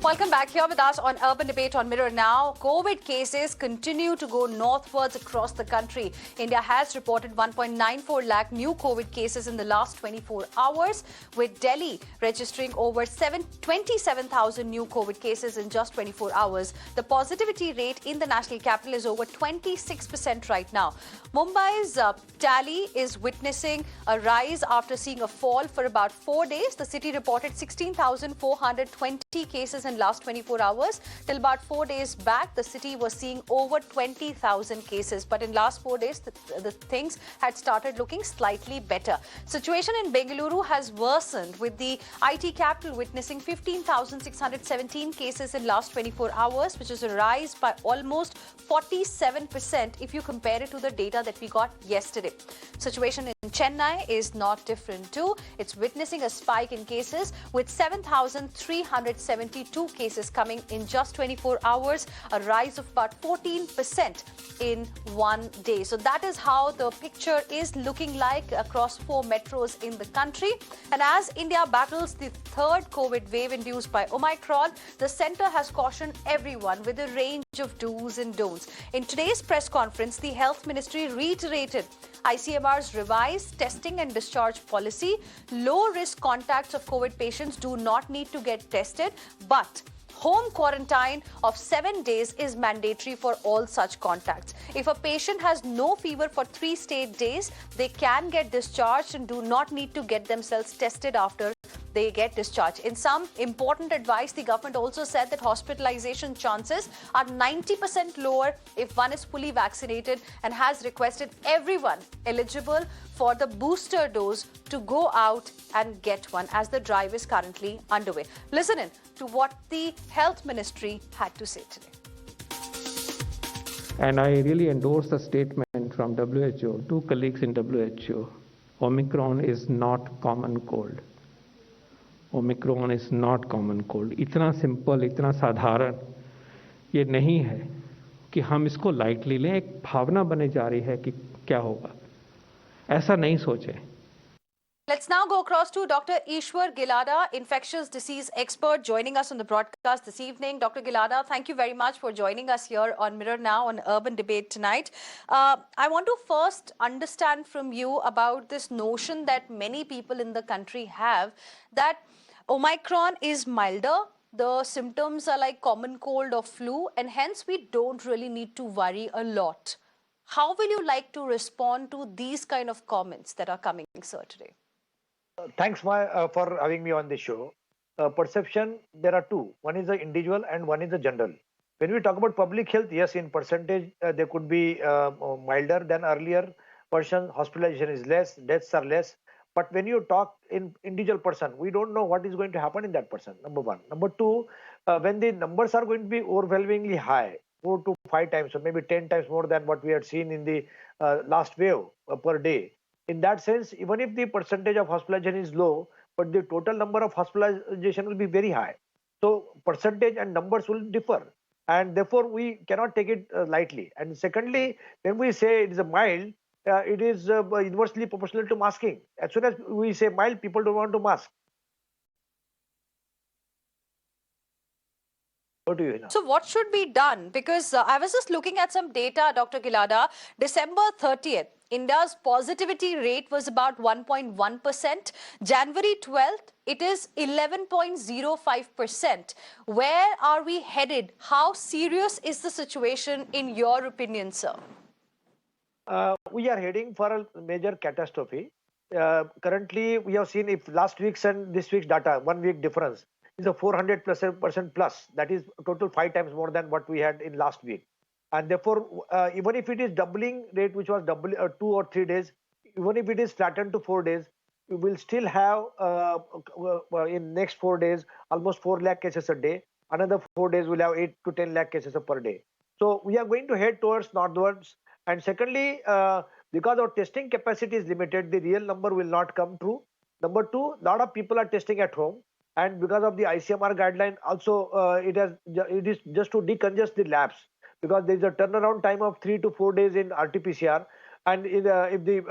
Welcome back. Here with us on Urban Debate on Mirror Now. COVID cases continue to go northwards across the country. India has reported 1.94 lakh new COVID cases in the last 24 hours, with Delhi registering over 27,000 new COVID cases in just 24 hours. The positivity rate in the national capital is over 26% right now. Mumbai's tally is witnessing a rise after seeing a fall for about 4 days. The city reported 16,420 cases in last 24 hours. Till about 4 days back, the city was seeing over 20,000 cases. But in last 4 days, the things had started looking slightly better. Situation in Bengaluru has worsened, with the IT capital witnessing 15,617 cases in last 24 hours, which is a rise by almost 47% if you compare it to the data that we got yesterday. Situation in Chennai is not different too. It's witnessing a spike in cases, with 7,372 cases coming in just 24 hours, a rise of about 14% in 1 day. So that is how the picture is looking like across 4 metros in the country. And as India battles the third COVID wave induced by Omicron, the centre has cautioned everyone with a range of do's and don'ts. In today's press conference, the Health Ministry reiterated ICMR's revised testing and discharge policy. Low-risk contacts of COVID patients do not need to get tested, but home quarantine of 7 days is mandatory for all such contacts. If a patient has no fever for 3 straight days, they can get discharged and do not need to get themselves tested after they get discharged. In some important advice, the government also said that hospitalization chances are 90% lower if one is fully vaccinated, and has requested everyone eligible for the booster dose to go out and get one, as the drive is currently underway. Listen in to what the Health Ministry had to say today. And I really endorse the statement from WHO, 2 colleagues in WHO. Omicron is not common cold. Omicron is not common cold. इतना simple, इतना साधारण ये नहीं है कि हम इसको lightly लें. एक भावना बने जा रही है कि क्या होगा, ऐसा नहीं सोचें. Let's now go across to Dr. Ishwar Gilada, infectious disease expert, joining us on the broadcast this evening. Dr. Gilada, thank you very much for joining us here on Mirror Now on Urban Debate tonight. I want to first understand from you about this notion that many people in the country have, that Omicron is milder, the symptoms are like common cold or flu, and hence we don't really need to worry a lot. How will you like to respond to these kind of comments that are coming, sir, today? Thanks for having me on the show. Perception, there are two. One is the individual and one is the general. When we talk about public health, yes, in percentage, they could be milder than earlier version. Hospitalization is less, deaths are less. But when you talk in individual person, we don't know what is going to happen in that person, number one. Number two, when the numbers are going to be overwhelmingly high, 4 to 5 times or maybe 10 times more than what we had seen in the last wave per day. In that sense, even if the percentage of hospitalization is low, but the total number of hospitalization will be very high. So percentage and numbers will differ, and therefore we cannot take it lightly. And secondly, when we say it is a mild, it is inversely proportional to masking. As soon as we say mild, people don't want to mask. What do you know? So what should be done? Because I was just looking at some data, Dr. Gilada. December 30th, India's positivity rate was about 1.1%. January 12th, it is 11.05%. Where are we headed? How serious is the situation in your opinion, sir? We are heading for a major catastrophe. Currently, we have seen, if last week's and this week's data, 1 week difference is a 400% plus. That is total 5 times more than what we had in last week. And therefore, even if it is doubling rate, which was 2 or 3 days, even if it is flattened to 4 days, we will still have in next 4 days almost 4 lakh cases a day. Another 4 days we'll have 8 to 10 lakh cases per day. So we are going to head towards northwards. And secondly, because our testing capacity is limited, the real number will not come true. Number two, a lot of people are testing at home, and because of the ICMR guideline, also it is just to decongest the labs, because there is a turnaround time of 3 to 4 days in RT-PCR, and if the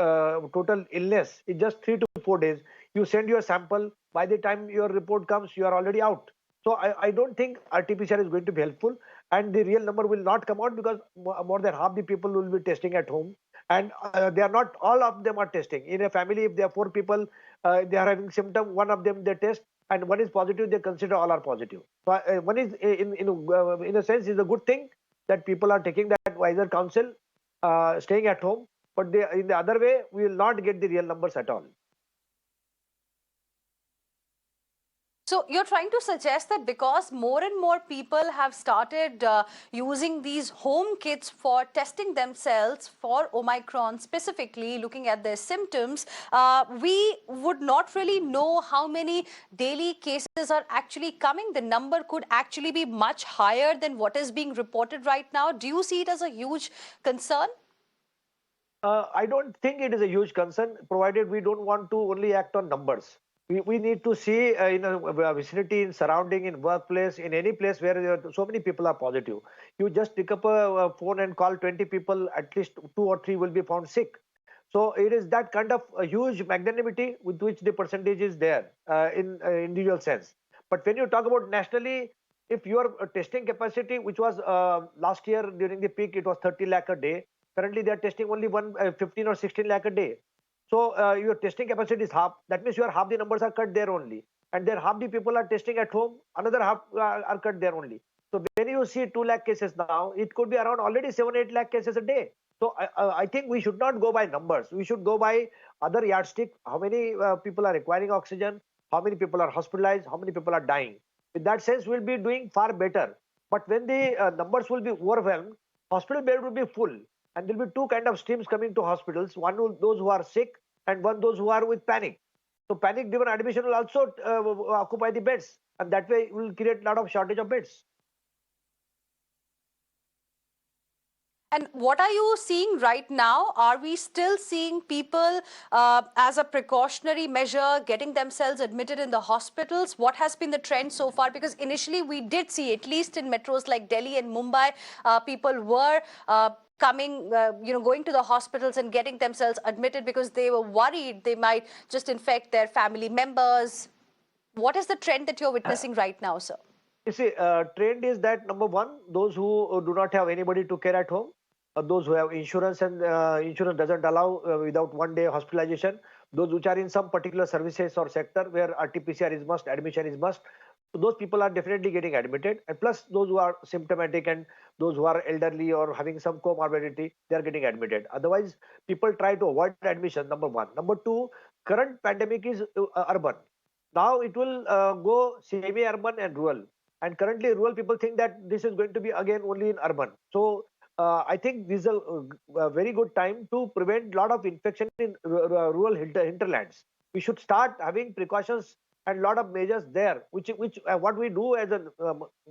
total illness is just 3 to 4 days, you send your sample. By the time your report comes, you are already out. So I don't think RT-PCR is going to be helpful, and the real number will not come out because more than half the people will be testing at home, and they are not all of them are testing. In a family, if there are 4 people, they are having symptom, one of them they test, and one is positive, they consider all are positive. So one is in a sense is a good thing that people are taking that wiser counsel, staying at home. But they, in the other way, we will not get the real numbers at all. So you're trying to suggest that because more and more people have started using these home kits for testing themselves for Omicron, specifically looking at their symptoms, we would not really know how many daily cases are actually coming. The number could actually be much higher than what is being reported right now. Do you see it as a huge concern? I don't think it is a huge concern, provided we don't want to only act on numbers. We need to see in a vicinity, in surrounding, in workplace, in any place where so many people are positive. You just pick up a phone and call 20 people, at least 2 or 3 will be found sick. So it is that kind of a huge magnanimity with which the percentage is there in individual sense. But when you talk about nationally, if your testing capacity, which was last year during the peak, it was 30 lakh a day. Currently, they are testing only 15 or 16 lakh a day. So your testing capacity is half. That means your half the numbers are cut there only, and then half the people are testing at home. Another half are cut there only. So when you see 2 lakh cases now, it could be around already 7-8 lakh cases a day. So I think we should not go by numbers. We should go by other yardstick. How many people are requiring oxygen? How many people are hospitalized? How many people are dying? In that sense, we'll be doing far better. But when the numbers will be overwhelmed, hospital bed will be full, and there will be two kind of streams coming to hospitals. One will those who are sick, and one those who are with panic. So panic driven admission will also occupy the beds, and that way will create a lot of shortage of beds. And what are you seeing right now? Are we still seeing people as a precautionary measure getting themselves admitted in the hospitals? What has been the trend so far? Because initially we did see, at least in metros like Delhi and Mumbai, people were going to the hospitals and getting themselves admitted because they were worried they might just infect their family members. What is the trend that you're witnessing right now, sir? You see, trend is that number one, those who do not have anybody to care at home, those who have insurance and insurance doesn't allow without 1 day hospitalization, those which are in some particular services or sector where RT-PCR is must, admission is must, so those people are definitely getting admitted. And plus those who are symptomatic and those who are elderly or having some comorbidity, they are getting admitted. Otherwise, people try to avoid admission, number one. Number two, current pandemic is urban. Now it will go semi-urban and rural. And currently rural people think that this is going to be again only in urban. So I think this is a very good time to prevent a lot of infection in rural hinterlands. We should start having precautions and a lot of measures there, which what we do as a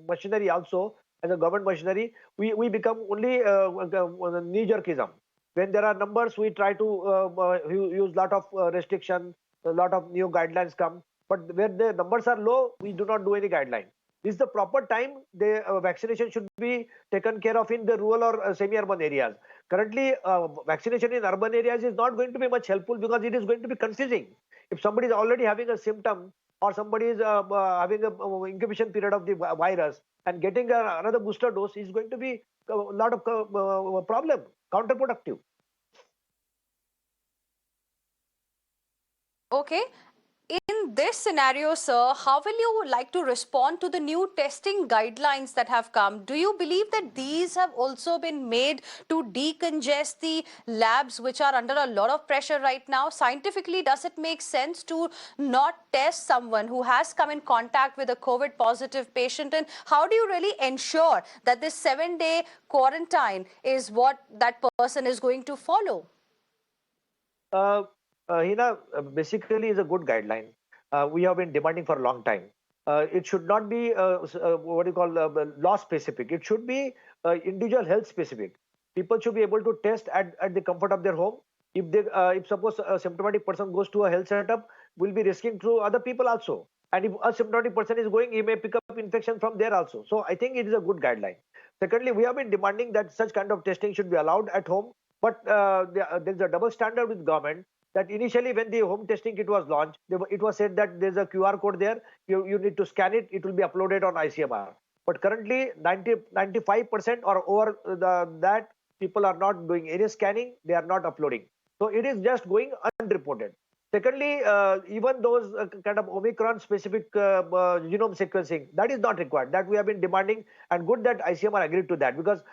machinery also, as a government machinery, we become only knee-jerkism. When there are numbers, we try to use lot of restriction, a lot of new guidelines come. But where the numbers are low, we do not do any guideline. This is the proper time. The vaccination should be taken care of in the rural or semi-urban areas. Currently, vaccination in urban areas is not going to be much helpful because it is going to be confusing. If somebody is already having a symptom or somebody is having a incubation period of the virus and getting another booster dose is going to be a lot of problem, counterproductive. Okay. In this scenario, sir, how will you like to respond to the new testing guidelines that have come? Do you believe that these have also been made to decongest the labs which are under a lot of pressure right now? Scientifically, does it make sense to not test someone who has come in contact with a COVID positive patient? And how do you really ensure that this 7-day quarantine is what that person is going to follow? Hina, basically is a good guideline. We have been demanding for a long time. It should not be what you call law specific. It should be individual health specific. People should be able to test at the comfort of their home. If suppose a symptomatic person goes to a health setup, will be risking through other people also. And if a symptomatic person is going, he may pick up infection from there also. So I think it is a good guideline. Secondly, we have been demanding that such kind of testing should be allowed at home. But there is a double standard with government. that initially when the home testing kit was launched, it was said that there's a QR code there. You need to scan it. It will be uploaded on ICMR. But currently 95% or over that people are not doing any scanning. They are not uploading. So it is just going unreported. Secondly, even those kind of Omicron specific genome sequencing, that is not required. That we have been demanding, and good that ICMR agreed to that, because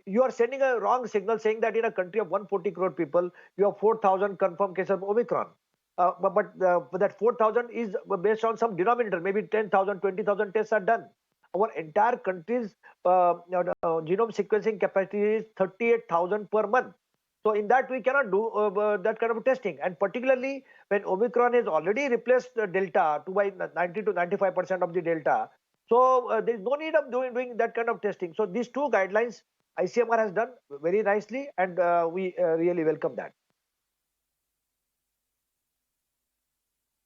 you are sending a wrong signal saying that in a country of 140 crore people, you have 4,000 confirmed cases of Omicron. But that 4,000 is based on some denominator, maybe 10,000, 20,000 tests are done. Our entire country's genome sequencing capacity is 38,000 per month. So in that we cannot do that kind of testing, and particularly when Omicron has already replaced Delta to by 90 to 95% of the Delta. So there is no need of doing that kind of testing. So these two guidelines ICMR has done very nicely, and we really welcome that.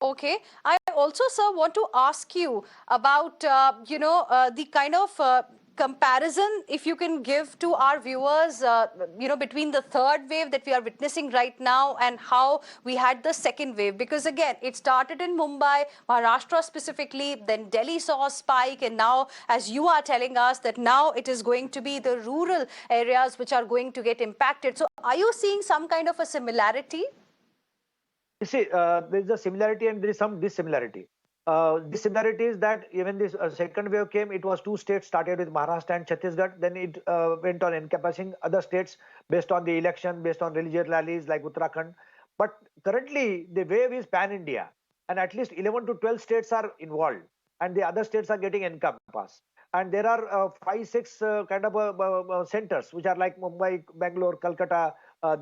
Okay. I also, sir, want to ask you about, the kind of comparison, if you can give to our viewers, between the third wave that we are witnessing right now and how we had the second wave. Because again, it started in Mumbai, Maharashtra specifically, then Delhi saw a spike, and now, as you are telling us, that now it is going to be the rural areas which are going to get impacted. So are you seeing some kind of a similarity? You see, there is a similarity and there is some dissimilarity. Dissimilarity is that even this second wave came, it was two states, started with Maharashtra and Chhattisgarh. Then it went on encompassing other states based on the election, based on religious rallies like Uttarakhand. But currently, the wave is pan-India, and at least 11 to 12 states are involved, and the other states are getting encompassed. And there are 5, 6 kind of centers which are like Mumbai, Bangalore, Calcutta,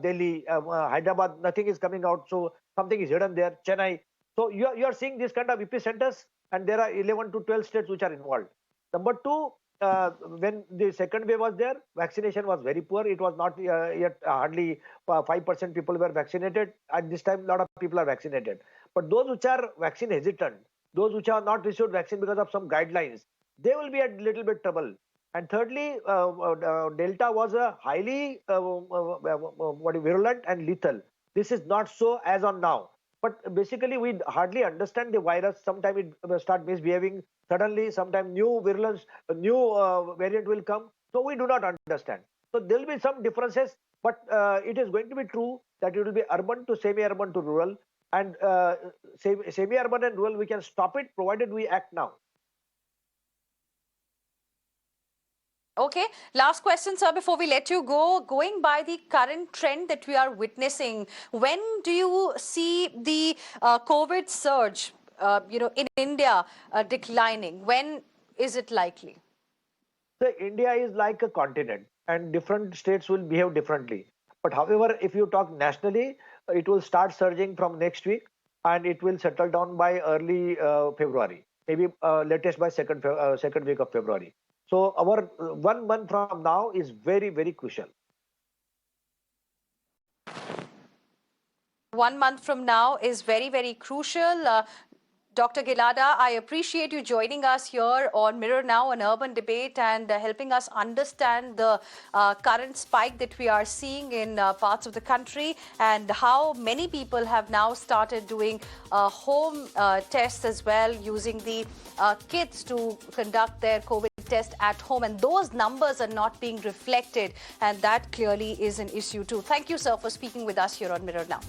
Delhi, Hyderabad. Nothing is coming out, so something is hidden there. Chennai. So you are seeing these kind of epicenters, and there are 11 to 12 states which are involved. Number two, when the second wave was there, vaccination was very poor. It was not yet hardly 5% people were vaccinated. At this time, a lot of people are vaccinated. But those which are vaccine hesitant, those which have not received vaccine because of some guidelines, they will be a little bit trouble. And thirdly, Delta was a highly virulent and lethal. This is not so as on now. But basically, we hardly understand the virus. Sometimes it start misbehaving suddenly. Sometimes new virulence, new variant will come. So we do not understand. So there will be some differences, but it is going to be true that it will be urban to semi-urban to rural. And semi-urban and rural, we can stop it provided we act now. Okay, last question, sir, before we let you go. Going by the current trend that we are witnessing, when do you see the COVID surge, in India declining? When is it likely? So India is like a continent, and different states will behave differently. But however, if you talk nationally, it will start surging from next week, and it will settle down by early February, maybe latest by second week of February. So our 1 month from now is very, very crucial. 1 month from now is very, very crucial. Dr. Gilada, I appreciate you joining us here on Mirror Now, an urban debate, and helping us understand the current spike that we are seeing in parts of the country, and how many people have now started doing home tests as well, using the kits to conduct their COVID test at home, and those numbers are not being reflected, and that clearly is an issue too. Thank you, sir, for speaking with us here on Mirror Now.